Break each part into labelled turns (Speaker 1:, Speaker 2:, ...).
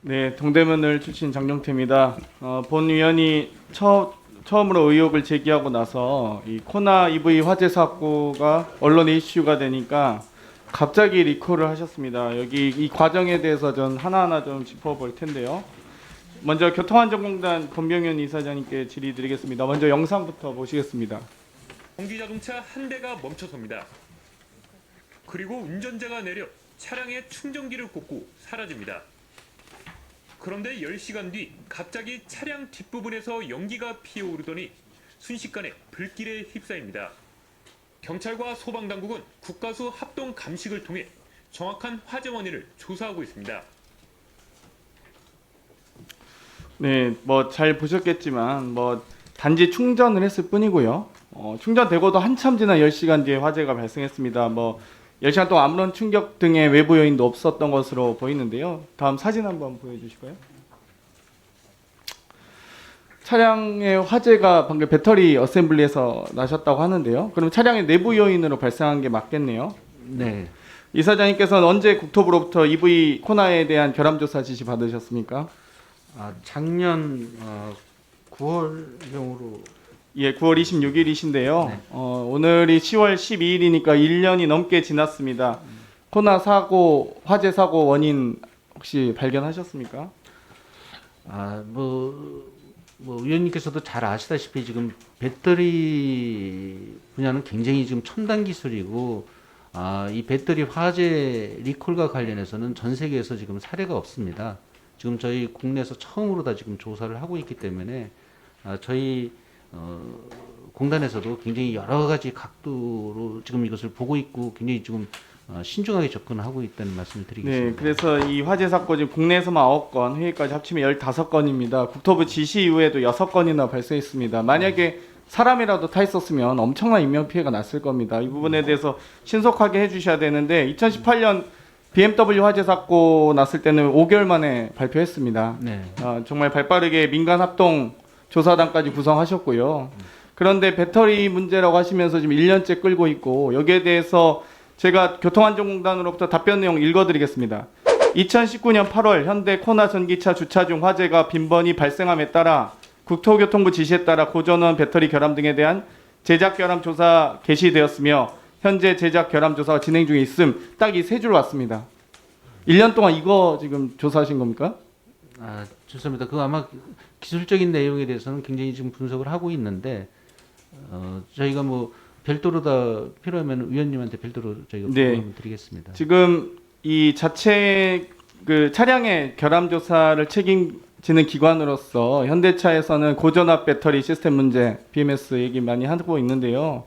Speaker 1: 네, 동대문을 출신 장정태입니다. 본 위원이 처음으로 의혹을 제기하고 나서 이 코나 EV 화재 사고가 언론에 이슈가 되니까 갑자기 리콜을 하셨습니다. 여기 이 과정에 대해서 전 하나하나 좀 짚어볼 텐데요. 먼저 교통안전공단 권병현 이사장님께 질의드리겠습니다. 먼저 영상부터 보시겠습니다.
Speaker 2: 전기자동차 한 대가 멈춰섭니다. 그리고 운전자가 내려 차량에 충전기를 꽂고 사라집니다. 그런데 10시간 뒤 갑자기 차량 뒷부분에서 연기가 피어오르더니 순식간에 불길에 휩싸입니다. 경찰과 소방당국은 국가수 합동 감식을 통해 정확한 화재 원인을 조사하고 있습니다.
Speaker 1: 네, 뭐 잘 보셨겠지만 단지 충전을 했을 뿐이고요. 충전되고도 한참 지난 10시간 뒤에 화재가 발생했습니다. 10시간 동안 아무런 충격 등의 외부 요인도 없었던 것으로 보이는데요. 다음 사진 한번 보여주실까요? 차량의 화재가 방금 배터리 어셈블리에서 나셨다고 하는데요. 그럼 차량의 내부 요인으로 발생한 게 맞겠네요.
Speaker 3: 네.
Speaker 1: 이사장님께서는 언제 국토부로부터 EV 코나에 대한 결함조사 지시 받으셨습니까?
Speaker 3: 작년 9월경으로
Speaker 1: 예, 9월 26일이신데요.
Speaker 3: 네.
Speaker 1: 오늘이 10월 12일이니까 1년이 넘게 지났습니다. 코나 사고, 화재 사고 원인 혹시 발견하셨습니까?
Speaker 3: 위원님께서도 잘 아시다시피 지금 배터리 분야는 굉장히 지금 첨단 기술이고 이 배터리 화재 리콜과 관련해서는 전 세계에서 지금 사례가 없습니다. 지금 저희 국내에서 처음으로 다 지금 조사를 하고 있기 때문에 저희 공단에서도 굉장히 여러 가지 각도로 지금 이것을 보고 있고 굉장히 지금 신중하게 접근하고 있다는 말씀을 드리겠습니다.
Speaker 1: 네, 그래서 이 화재 사고 지금 국내에서만 9건, 해외까지 합치면 15건입니다. 국토부 지시 이후에도 6건이나 발생했습니다. 만약에 사람이라도 타 있었으면 엄청난 인명피해가 났을 겁니다. 이 부분에 대해서 신속하게 해주셔야 되는데 2018년 BMW 화재 사고 났을 때는 5개월 만에 발표했습니다.
Speaker 3: 네.
Speaker 1: 정말 발빠르게 민간합동 조사단까지 구성하셨고요. 그런데 배터리 문제라고 하시면서 지금 1년째 끌고 있고 여기에 대해서 제가 교통안전공단으로부터 답변 내용 읽어드리겠습니다. 2019년 8월 현대 코나 전기차 주차 중 화재가 빈번히 발생함에 따라 국토교통부 지시에 따라 고전원 배터리 결함 등에 대한 제작 결함 조사 개시되었으며 현재 제작 결함 조사가 진행 중에 있음. 딱 이 세 줄 왔습니다. 1년 동안 이거 지금 조사하신 겁니까?
Speaker 3: 좋습니다. 그 아마 기술적인 내용에 대해서는 굉장히 지금 분석을 하고 있는데 저희가 별도로 다 필요하면 위원님한테 별도로 저희가 부탁을 드리겠습니다.
Speaker 1: 지금 이 자체 그 차량의 결함 조사를 책임지는 기관으로서 현대차에서는 고전압 배터리 시스템 문제 BMS 얘기 많이 하고 있는데요.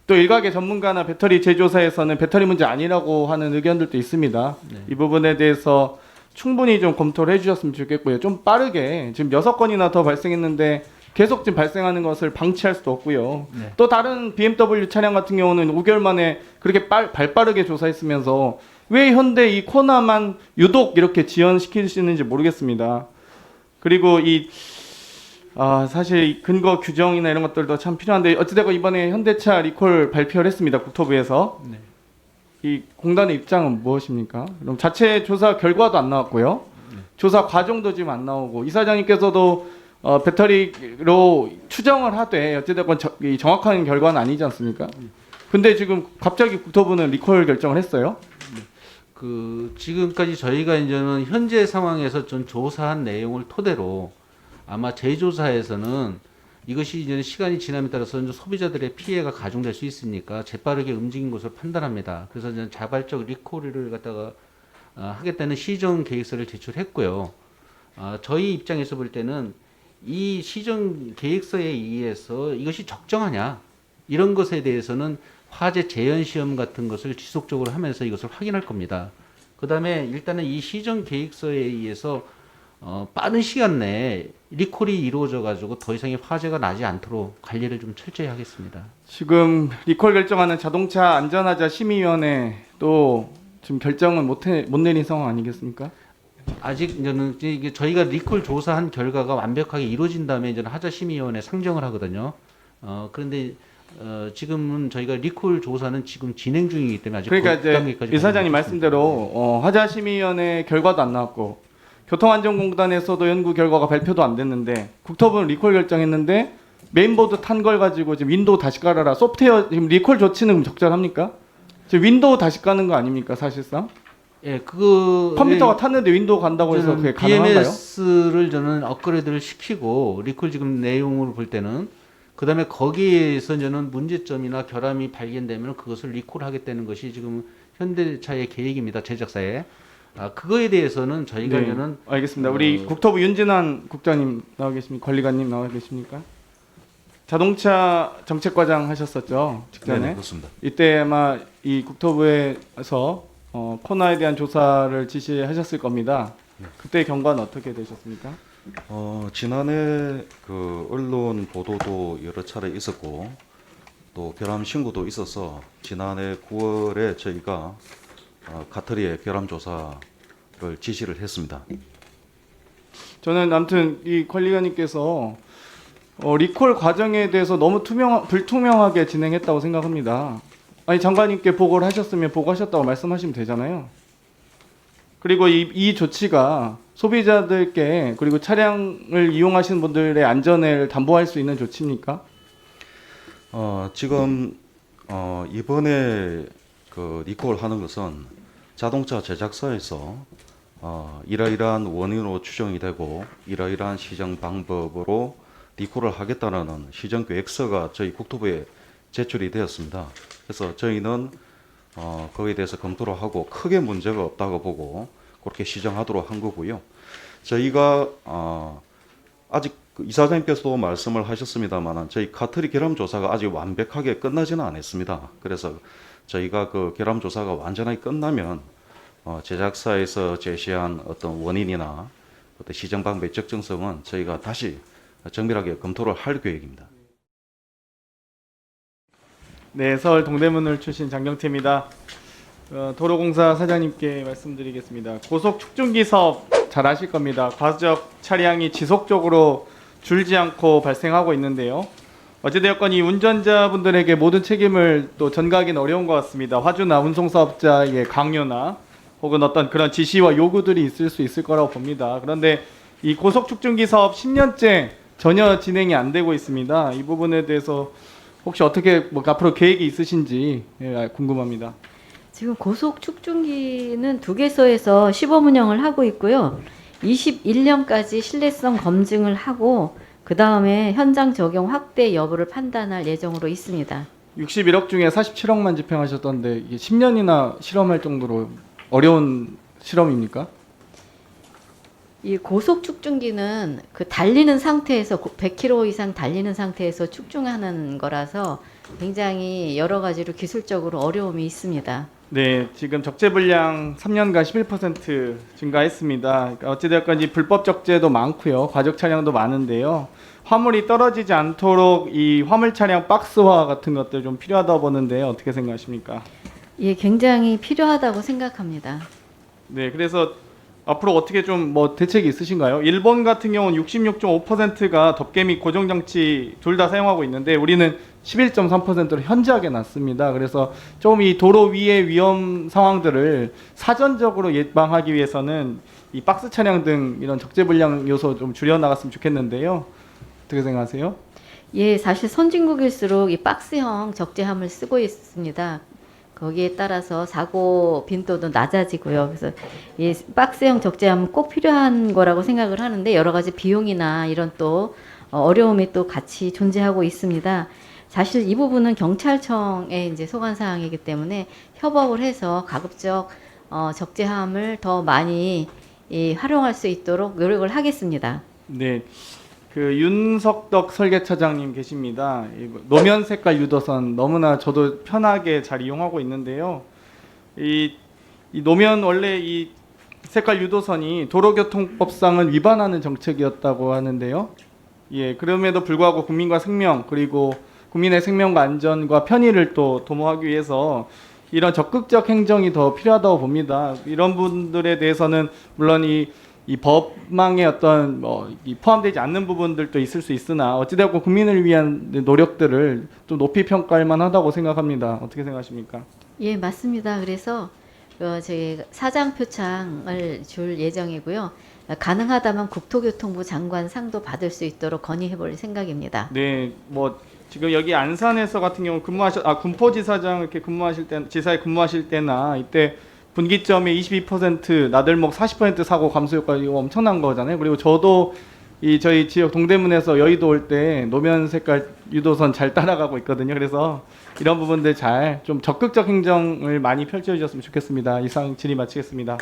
Speaker 1: 또 일각의 전문가나 배터리 제조사에서는 배터리 문제 아니라고 하는 의견들도 있습니다.
Speaker 3: 네.
Speaker 1: 이 부분에 대해서 충분히 좀 검토를 해주셨으면 좋겠고요. 좀 빠르게 지금 6건이나 더 발생했는데 계속 지금 발생하는 것을 방치할 수도 없고요.
Speaker 3: 네.
Speaker 1: 또 다른 BMW 차량 같은 경우는 5개월 만에 그렇게 발빠르게 조사했으면서 왜 현대 이 코나만 유독 이렇게 지연시키시는지 모르겠습니다. 그리고 사실 근거 규정이나 이런 것들도 참 필요한데 어찌되건 이번에 현대차 리콜 발표를 했습니다. 국토부에서.
Speaker 3: 네.
Speaker 1: 이 공단의 입장은 무엇입니까? 그럼 자체 조사 결과도 안 나왔고요. 조사 과정도 지금 안 나오고 이사장님께서도 배터리로 추정을 하되 어찌됐건 정확한 결과는 아니지 않습니까? 근데 지금 갑자기 국토부는 리콜 결정을 했어요.
Speaker 3: 지금까지 저희가 이제는 현재 상황에서 전 조사한 내용을 토대로 아마 재조사에서는 이것이 이제 시간이 지남에 따라서 이제 소비자들의 피해가 가중될 수 있으니까 재빠르게 움직인 것을 판단합니다. 그래서 이제 자발적 리콜을 갖다가 하겠다는 시정 계획서를 제출했고요. 저희 입장에서 볼 때는 이 시정 계획서에 의해서 이것이 적정하냐 이런 것에 대해서는 화재 재현 시험 같은 것을 지속적으로 하면서 이것을 확인할 겁니다. 그다음에 일단은 이 시정 계획서에 의해서 빠른 시간 내에 리콜이 이루어져 가지고 더 이상의 화재가 나지 않도록 관리를 좀 철저히 하겠습니다.
Speaker 1: 지금 리콜 결정하는 자동차 안전하자 심의위원회도 지금 결정은 못 내린 상황 아니겠습니까?
Speaker 3: 아직 이제는 이게 저희가 리콜 조사한 결과가 완벽하게 이루어진 다음에 이제는 하자심의위원회 상정을 하거든요. 그런데 지금은 저희가 리콜 조사는 지금 진행 중이기 때문에 아직
Speaker 1: 그러니까
Speaker 3: 그 단계까지
Speaker 1: 이제 이사장님 말씀대로 하자심의위원회 결과도 안 나왔고 교통안전공단에서도 연구 결과가 발표도 안 됐는데 국토부는 리콜 결정했는데 메인보드 탄 걸 가지고 지금 윈도우 다시 깔아라. 소프트웨어 지금 리콜 조치는 적절합니까? 지금 윈도우 다시 까는 거 아닙니까 사실상?
Speaker 3: 예, 그거
Speaker 1: 컴퓨터가 탔는데 윈도우 간다고 해서 그게 가능한가요?
Speaker 3: BMS를 저는 업그레이드를 시키고 리콜 지금 내용을 볼 때는 그다음에 거기에서 저는 문제점이나 결함이 발견되면 그것을 리콜하겠다는 것이 지금 현대차의 계획입니다. 제작사에. 그거에 대해서는 저희가
Speaker 1: 네,
Speaker 3: 저는
Speaker 1: 알겠습니다. 우리 국토부 윤진환 국장님 나와 계십니까? 관리관님 나와 계십니까? 자동차 정책과장 하셨었죠 직전에.
Speaker 4: 네, 그렇습니다.
Speaker 1: 이때 아마 이 국토부에서 코너에 대한 조사를 지시하셨을 겁니다. 그때 경과는 어떻게 되셨습니까?
Speaker 4: 지난해 그 언론 보도도 여러 차례 있었고 또 결함 신고도 있어서 지난해 9월에 저희가 카트리의 결함 조사를 지시를 했습니다.
Speaker 1: 저는 아무튼 이 관리관님께서 리콜 과정에 대해서 너무 불투명하게 진행했다고 생각합니다. 아니 장관님께 보고를 하셨으면 보고하셨다고 말씀하시면 되잖아요. 그리고 이 조치가 소비자들께 그리고 차량을 이용하시는 분들의 안전을 담보할 수 있는 조치입니까?
Speaker 4: 지금 이번에 그 리콜 하는 것은 자동차 제작사에서 이러이러한 원인으로 추정이 되고 이러이러한 시정 방법으로 리콜을 하겠다는 시정 계획서가 저희 국토부에 제출이 되었습니다. 그래서 저희는 거기에 대해서 검토를 하고 크게 문제가 없다고 보고 그렇게 시정하도록 한 거고요. 저희가 아직 이사장님께서도 말씀을 하셨습니다만 저희 카트리 결함 조사가 아직 완벽하게 끝나지는 않았습니다. 그래서 저희가 그 결함 조사가 완전하게 끝나면 제작사에서 제시한 어떤 원인이나 어떤 시정 방법의 적정성은 저희가 다시 정밀하게 검토를 할 계획입니다.
Speaker 1: 네, 서울 동대문을 출신 장경태입니다. 도로공사 사장님께 말씀드리겠습니다. 고속 축중기 사업 잘 아실 겁니다. 과적 차량이 지속적으로 줄지 않고 발생하고 있는데요. 어찌되었건 이 운전자분들에게 모든 책임을 또 전가하기는 어려운 것 같습니다. 화주나 운송사업자의 강요나 혹은 어떤 그런 지시와 요구들이 있을 수 있을 거라고 봅니다. 그런데 이 고속 축중기 사업 10년째 전혀 진행이 안 되고 있습니다. 이 부분에 대해서 혹시 어떻게 앞으로 계획이 있으신지 궁금합니다.
Speaker 5: 지금 고속 축중기는 2개소에서 시범 운영을 하고 있고요. 21년까지 신뢰성 검증을 하고 그 다음에 현장 적용 확대 여부를 판단할 예정으로 있습니다.
Speaker 1: 61억 중에 47억만 집행하셨던데 이게 10년이나 실험할 정도로 어려운 실험입니까?
Speaker 5: 이 고속 축중기는 그 달리는 상태에서 100km 이상 달리는 상태에서 축중하는 거라서 굉장히 여러 가지로 기술적으로 어려움이 있습니다.
Speaker 1: 네, 지금 적재 분량 3년간 11% 증가했습니다. 그러니까 어찌되었건 이 불법 적재도 많고요, 과적 차량도 많은데요. 화물이 떨어지지 않도록 이 화물 차량 박스화 같은 것들 좀 필요하다고 보는데 어떻게 생각하십니까?
Speaker 5: 예, 굉장히 필요하다고 생각합니다.
Speaker 1: 네, 그래서 앞으로 어떻게 좀 대책이 있으신가요? 일본 같은 경우는 66.5%가 덮개 및 고정장치 둘 다 사용하고 있는데 우리는 11.3%로 현저하게 낮습니다. 그래서 좀 이 도로 위의 위험 상황들을 사전적으로 예방하기 위해서는 이 박스 차량 등 이런 적재 분량 요소 좀 줄여 나갔으면 좋겠는데요. 어떻게 생각하세요?
Speaker 5: 예, 사실 선진국일수록 이 박스형 적재함을 쓰고 있습니다. 거기에 따라서 사고 빈도도 낮아지고요. 그래서 이 박스형 적재함은 꼭 필요한 거라고 생각을 하는데 여러 가지 비용이나 이런 또 어려움이 또 같이 존재하고 있습니다. 사실 이 부분은 경찰청의 이제 소관 사항이기 때문에 협업을 해서 가급적 적재함을 더 많이 활용할 수 있도록 노력을 하겠습니다.
Speaker 1: 네. 그 윤석덕 설계차장님 계십니다. 노면 색깔 유도선 너무나 저도 편하게 잘 이용하고 있는데요. 이 노면 원래 이 색깔 유도선이 도로교통법상은 위반하는 정책이었다고 하는데요. 예, 그럼에도 불구하고 국민과 생명 그리고 국민의 생명과 안전과 편의를 또 도모하기 위해서 이런 적극적 행정이 더 필요하다고 봅니다. 이런 분들에 대해서는 물론 이 법망에 어떤 이 포함되지 않는 부분들도 있을 수 있으나 어찌되었건 국민을 위한 노력들을 좀 높이 평가할 만하다고 생각합니다. 어떻게 생각하십니까?
Speaker 5: 예, 맞습니다. 그래서 저희 사장 표창을 줄 예정이고요. 가능하다면 국토교통부 장관 상도 받을 수 있도록 건의해 볼 생각입니다.
Speaker 1: 네, 뭐 지금 여기 안산에서 같은 경우 군포지사장 이렇게 근무하실 때 지사에 근무하실 때나 이때 분기점에 22% 나들목 40% 사고 감소 효과 이거 엄청난 거잖아요. 그리고 저도 이 저희 지역 동대문에서 여의도 올 때 노면 색깔 유도선 잘 따라가고 있거든요. 그래서 이런 부분들 잘 좀 적극적 행정을 많이 펼쳐 주셨으면 좋겠습니다. 이상 질의 마치겠습니다.